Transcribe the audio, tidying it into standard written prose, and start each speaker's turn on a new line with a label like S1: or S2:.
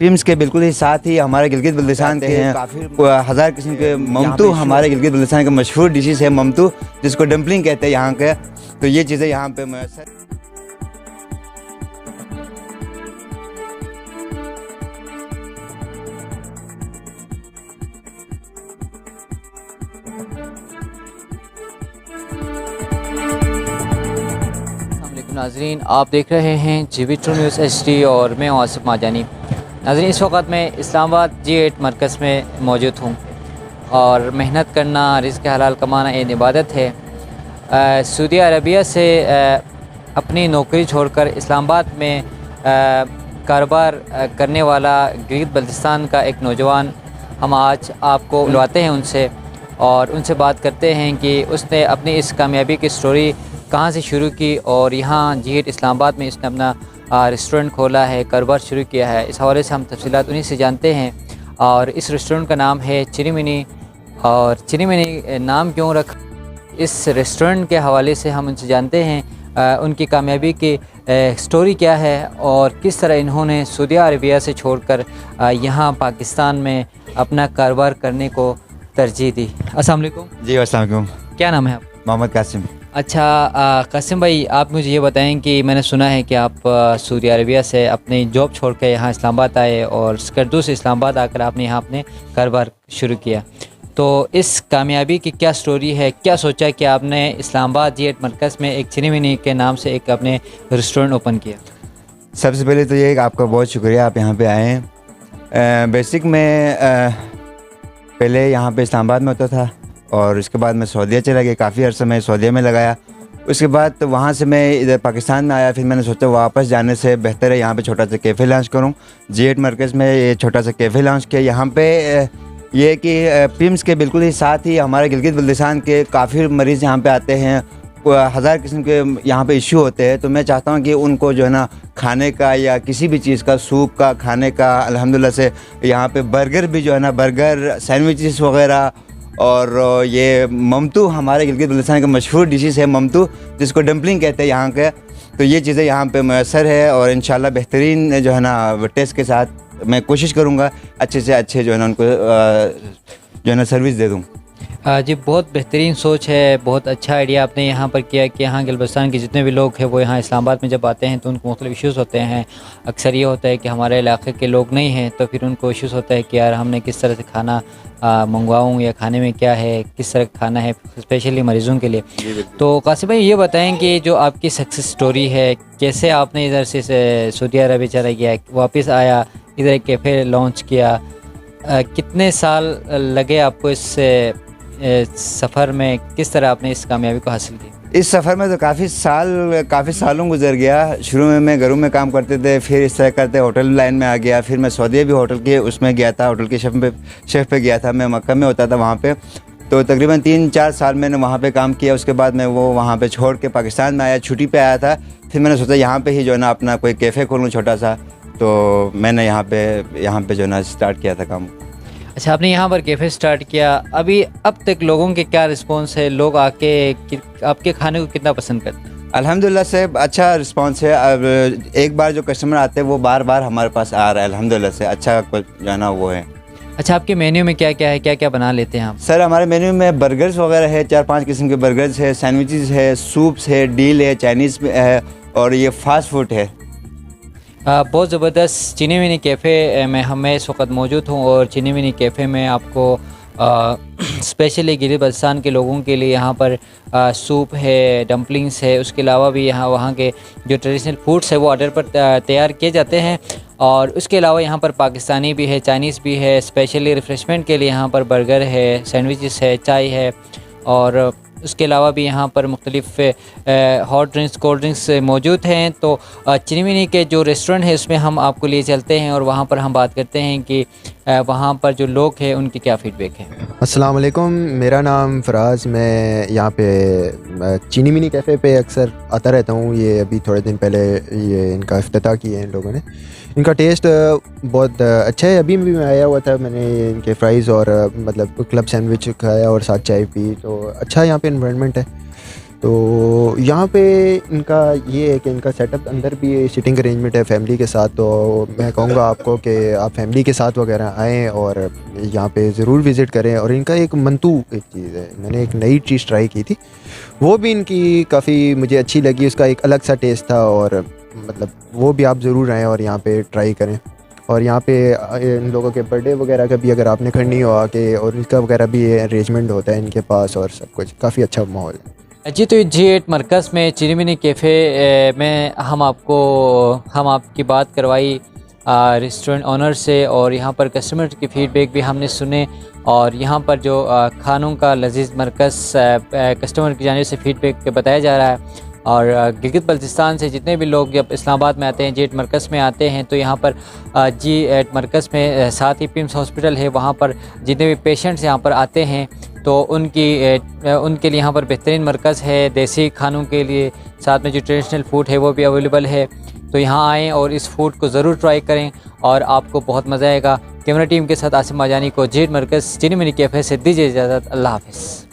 S1: PIMS के बिल्कुल ही साथ ही हमारे गिलगित बल्तिस्तान के हैं काफ़ी हज़ार किस्म के ममतू हमारे गिलगित बल्तिस्तान के मशहूर डिशेस है ममतू, जिसको डम्पलिंग कहते हैं यहाँ के। तो ये चीज़ें यहाँ पे मैसर।
S2: नाज़रीन, आप देख रहे हैं GV2 न्यूज़ HD और मैं हूं आसिफ माजानी। नाज़रीन, इस वक्त मैं इस्लामाबाद G8 मरकज़ में मौजूद हूं और मेहनत करना, रिज़्क़ हलाल कमाना एक इबादत है। सऊदी अरबिया से अपनी नौकरी छोड़कर इस्लामाबाद में कारोबार करने वाला गिलगित बल्तिस्तान का एक नौजवान हम आज आपको बुलवाते हैं उनसे और उनसे बात करते हैं कि उसने अपनी इस कामयाबी की स्टोरी कहाँ से शुरू की और यहाँ G8 इस्लामाबाद में इसने अपना रेस्टोरेंट खोला है, कारोबार शुरू किया है। इस हवाले से हम तफसीलात उन्हीं से जानते हैं। और इस रेस्टोरेंट का नाम है चिनी मिनी। और चिनी मिनी नाम क्यों रखा, इस रेस्टोरेंट के हवाले से हम उनसे जानते हैं उनकी कामयाबी की स्टोरी क्या है और किस तरह इन्होंने सऊदी अरबिया से छोड़कर यहाँ पाकिस्तान में अपना कारोबार करने को तरजीह दी। अस्सलाम वालेकुम।
S1: जी अस्सलाम वालेकुम।
S2: क्या नाम है आप?
S1: मोहम्मद कासिम।
S2: अच्छा, कासिम भाई, आप मुझे ये बताएं कि मैंने सुना है कि आप सऊदी अरबिया से अपनी जॉब छोड़ कर यहाँ इस्लामाबाद आए और स्कर्दू से इस्लामाबाद आकर आपने यहाँ अपने कारोबार शुरू किया। तो इस कामयाबी की क्या स्टोरी है, क्या सोचा कि आपने इस्लामाबाद G8 मरकज़ में एक चिनी मिनी के नाम से एक अपने रेस्टोरेंट ओपन किया?
S1: सबसे पहले तो ये आपका बहुत शुक्रिया, आप यहाँ पे आए हैं। बेसिक में पहले यहाँ पे इस्लामाबाद में होता था और उसके बाद मैं सऊदीया चला गया, काफ़ी अर्सा मैं सऊदीया में लगाया। उसके बाद तो वहाँ से मैं इधर पाकिस्तान में आया। फिर मैंने सोचा वापस जाने से बेहतर है यहाँ पे छोटा सा कैफ़े लॉन्च करूँ। G8 मरकज़ में ये छोटा सा कैफ़े लॉन्च किया। यहाँ पे ये कि पिम्स के बिल्कुल ही साथ ही हमारे गिलगित बल्तिस्तान के काफ़ी मरीज़ यहाँ पे आते हैं, हज़ार किस्म के यहाँ पे इशू होते हैं। तो मैं चाहता हूँ कि उनको जो है ना खाने का या किसी भी चीज़ का, सूप का, खाने का, अल्हम्दुलिल्लाह से यहाँ पे बर्गर भी जो है ना, बर्गर, सैंडविचेस वग़ैरह, और ये ममतू हमारे गिलगित बल्तिस्तान के मशहूर डिशेस है ममतू, जिसको डम्पलिंग कहते हैं यहाँ के। तो ये चीज़ें यहाँ पे मैसर है और इंशाल्लाह बेहतरीन जो है ना टेस्ट के साथ मैं कोशिश करूँगा अच्छे से अच्छे जो है ना उनको जो है ना सर्विस दे दूँ।
S2: जी, बहुत बेहतरीन सोच है, बहुत अच्छा आइडिया आपने यहाँ पर किया कि यहाँ गिलगिस्तान के जितने भी लोग हैं वो यहाँ इस्लामाबाद में जब आते हैं तो उनको मुख्तलिफ इश्यूज़ होते हैं। अक्सर ये होता है कि हमारे इलाके के लोग नहीं हैं तो फिर उनको इश्यूज़ होता है कि यार हमने किस तरह से खाना मंगवाऊँ या खाने में क्या है, किस तरह खाना है, स्पेशली मरीज़ों के लिए। तो कासिम भाई, ये बताएँ कि जो आपकी सक्सेस स्टोरी है, कैसे आपने इधर से सऊदी अरबिया चला गया, वापस आया, इधर एक कैफ़े लॉन्च किया, कितने साल लगे आपको इस सफ़र में, किस तरह आपने इस कामयाबी को हासिल किया?
S1: इस सफ़र में तो काफ़ी सालों गुजर गया। शुरू में मैं घरों में काम करते थे, फिर इस तरह करते होटल लाइन में आ गया। फिर मैं सऊदीया भी होटल के उसमें गया था, होटल के शेफ़ पे गया था। मैं मक्का में होता था वहाँ पे, तो तकरीबन 3-4 साल मैंने वहाँ पे काम किया। उसके बाद मैं वो वहाँ पे छोड़ के पाकिस्तान में आया, छुट्टी पे आया था। फिर मैंने सोचा यहाँ पे ही जो है ना अपना कोई कैफ़े खोलूँ छोटा सा। तो मैंने यहाँ पे जो है ना स्टार्ट किया था काम।
S2: अच्छा, आपने यहाँ पर कैफ़े स्टार्ट किया। अभी अब तक लोगों के क्या रिस्पांस है? लोग आके आपके खाने को कितना पसंद करते हैं?
S1: अल्हम्दुलिल्लाह से अच्छा रिस्पांस है। अब एक बार जो कस्टमर आते हैं वो बार बार हमारे पास आ रहा है, अल्हम्दुलिल्लाह से अच्छा जो है ना वो है।
S2: अच्छा, आपके मेन्यू में क्या क्या है, क्या क्या बना लेते हैं आप?
S1: सर, हमारे मेन्यू में बर्गर्स वगैरह है, 4-5 किस्म के बर्गर्स है, सैंडविचेस है, सूप्स है, डील है, चाइनीज़ है और ये फास्ट फूड है।
S2: बहुत ज़बरदस्त चिनी मिनी कैफ़े में मैं इस वक्त मौजूद हूँ और चिनी मिनी कैफ़े में आपको स्पेशली गिलगित बल्तिस्तान के लोगों के लिए यहाँ पर सूप है, डम्पलिंग्स है, उसके अलावा भी यहाँ वहाँ के जो ट्रेडिशनल फूड्स है वो ऑर्डर पर तैयार किए जाते हैं। और उसके अलावा यहाँ पर पाकिस्तानी भी है, चाइनीज़ भी है। स्पेशली रिफ़्रेशमेंट के लिए यहाँ पर बर्गर है, सैंडविचेस है, चाय है और उसके अलावा भी यहाँ पर मुख्तलिफ़ हॉट ड्रिंक्स, कोल्ड ड्रिंक्स मौजूद हैं। तो चिनी मिनी के जो रेस्टोरेंट है उसमें हम आपको लिए चलते हैं और वहाँ पर हम बात करते हैं कि वहाँ पर जो लोग हैं उनकी क्या फ़ीडबैक है।
S3: अस्सलाम वालेकुम, मेरा नाम फ़राज़। मैं यहाँ पे चिनी मिनी कैफ़े पे अक्सर आता रहता हूँ। ये अभी थोड़े दिन पहले ये इनका इफ्तिताह किया है इन लोगों ने। इनका टेस्ट बहुत अच्छा है। अभी भी मैं आया हुआ था, मैंने इनके फ्राइज़ और मतलब क्लब सैंडविच खाया और साथ चाय पी। तो अच्छा यहाँ पे इन्वायरमेंट है। तो यहाँ पे इनका ये है कि इनका सेटअप अंदर भी सिटिंग अरेंजमेंट है फैमिली के साथ। तो मैं कहूँगा आपको कि आप फैमिली के साथ वगैरह आएँ और यहाँ पे ज़रूर विज़िट करें। और इनका एक मंतू एक चीज़ है, मैंने एक नई चीज़ ट्राई की थी, वो भी इनकी काफ़ी मुझे अच्छी लगी। उसका एक अलग सा टेस्ट था और मतलब वो भी आप ज़रूर आएँ और यहाँ पे ट्राई करें। और यहाँ पे इन लोगों के बर्थडे वगैरह का भी अगर आपने करनी हो आके, और इसका वगैरह भी अरेंजमेंट होता है इनके पास और सब कुछ काफ़ी अच्छा माहौल है।
S2: जी, तो G8 मरकज़ में चिनिमिनी कैफ़े में हम आपकी बात करवाई रेस्टोरेंट ओनर से, और यहाँ पर कस्टमर के फीडबैक भी हमने सुने। और यहाँ पर जो खानों का लजीज़ मरकज़ कस्टमर की जानिब से फीडबैक बताया जा रहा है। और गिलगित बल्तिस्तान से जितने भी लोग जब इस्लामाबाद में आते हैं, G8 मरकज़ में आते हैं, तो यहाँ पर G8 मरकज़ में साथ ही पिम्स हॉस्पिटल है, वहाँ पर जितने भी पेशेंट्स यहाँ पर आते हैं तो उनके लिए यहाँ पर बेहतरीन मरकज़ है। देसी खानों के लिए साथ में जो ट्रेडिशनल फूड है वो भी अवेलेबल है। तो यहाँ आएँ और इस फूड को ज़रूर ट्राई करें और आपको बहुत मज़ा आएगा। कैमरा टीम के साथ आसिम माजानी को G8 मरकज़ चिनिमिनी कैफ़े से दीजिए इजाज़त। अल्लाह हाफ़िज़।